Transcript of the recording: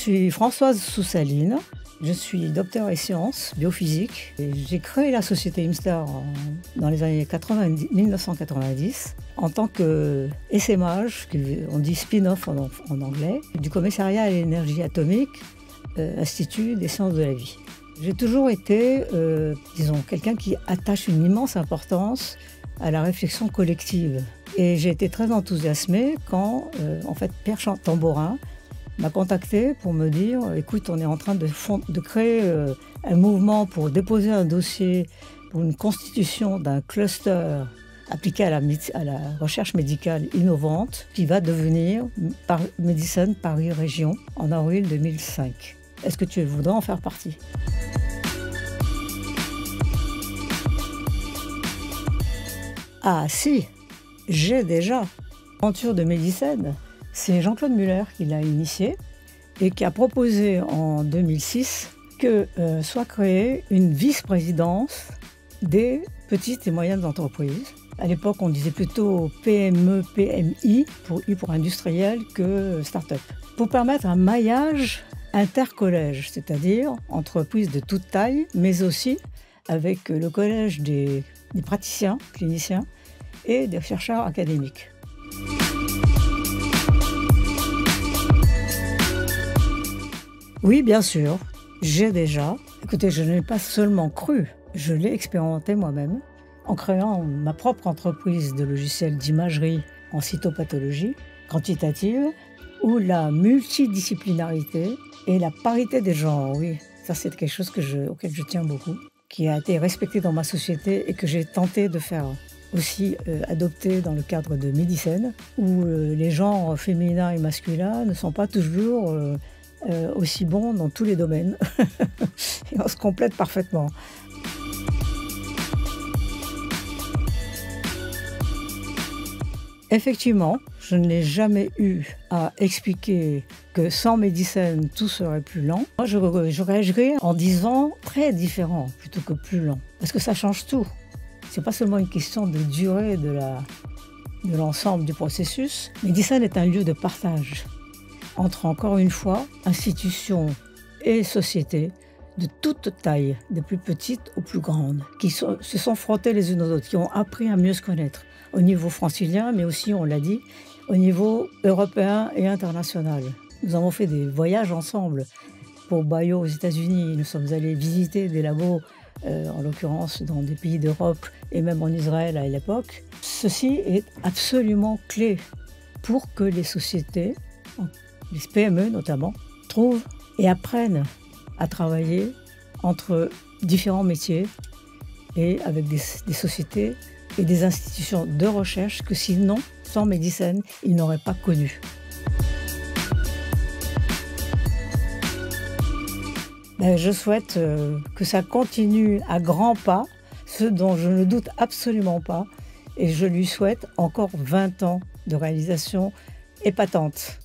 suis Françoise Soussaline, je suis docteur en sciences biophysique. J'ai créé la société Imster dans les années 1990 en tant que SMH, on dit spin-off en anglais, du commissariat à l'énergie atomique, Institut des sciences de la vie. J'ai toujours été, disons, quelqu'un qui attache une immense importance à la réflexion collective. Et j'ai été très enthousiasmée quand, en fait, Pierre Tambourin m'a contacté pour me dire « Écoute, on est en train de créer un mouvement pour déposer un dossier pour une constitution d'un cluster appliqué à la recherche médicale innovante qui va devenir Médicine Paris Région en avril 2005. Est-ce que tu voudrais en faire partie ?» Ah si, j'ai déjà. L'aventure de Médicine, c'est Jean-Claude Muller qui l'a initié et qui a proposé en 2006 que soit créée une vice-présidence des petites et moyennes entreprises. À l'époque, on disait plutôt PME, PMI, I pour industriel, que start-up. Pour permettre un maillage intercollège, c'est-à-dire entreprises de toute taille, mais aussi avec le collège des praticiens, cliniciens et des chercheurs académiques. Oui, bien sûr, j'ai déjà. Écoutez, je n'ai pas seulement cru, je l'ai expérimenté moi-même en créant ma propre entreprise de logiciels d'imagerie en cytopathologie quantitative où la multidisciplinarité et la parité des genres, oui, ça c'est quelque chose auquel je tiens beaucoup, qui a été respecté dans ma société et que j'ai tenté de faire aussi adopter dans le cadre de Médicine, où les genres féminins et masculins ne sont pas toujours aussi bons dans tous les domaines. Et on se complète parfaitement. Effectivement, je n'ai jamais eu à expliquer que sans Médicine, tout serait plus lent. Moi, je réagirais en disant très différent plutôt que plus lent, parce que ça change tout. Ce n'est pas seulement une question de durée de l'ensemble du processus. Médicine est un lieu de partage entre, encore une fois, institutions et sociétés de toute taille, des plus petites aux plus grandes, qui se sont frottées les unes aux autres, qui ont appris à mieux se connaître, au niveau francilien, mais aussi, on l'a dit, au niveau européen et international. Nous avons fait des voyages ensemble. Pour Bayo aux États-Unis, nous sommes allés visiter des labos, en l'occurrence dans des pays d'Europe et même en Israël à l'époque. Ceci est absolument clé pour que les sociétés, les PME notamment, trouvent et apprennent à travailler entre différents métiers et avec des sociétés et des institutions de recherche que sinon, sans Médicine, ils n'auraient pas connu. Je souhaite que ça continue à grands pas, ce dont je ne doute absolument pas, et je lui souhaite encore 20 ans de réalisation épatante.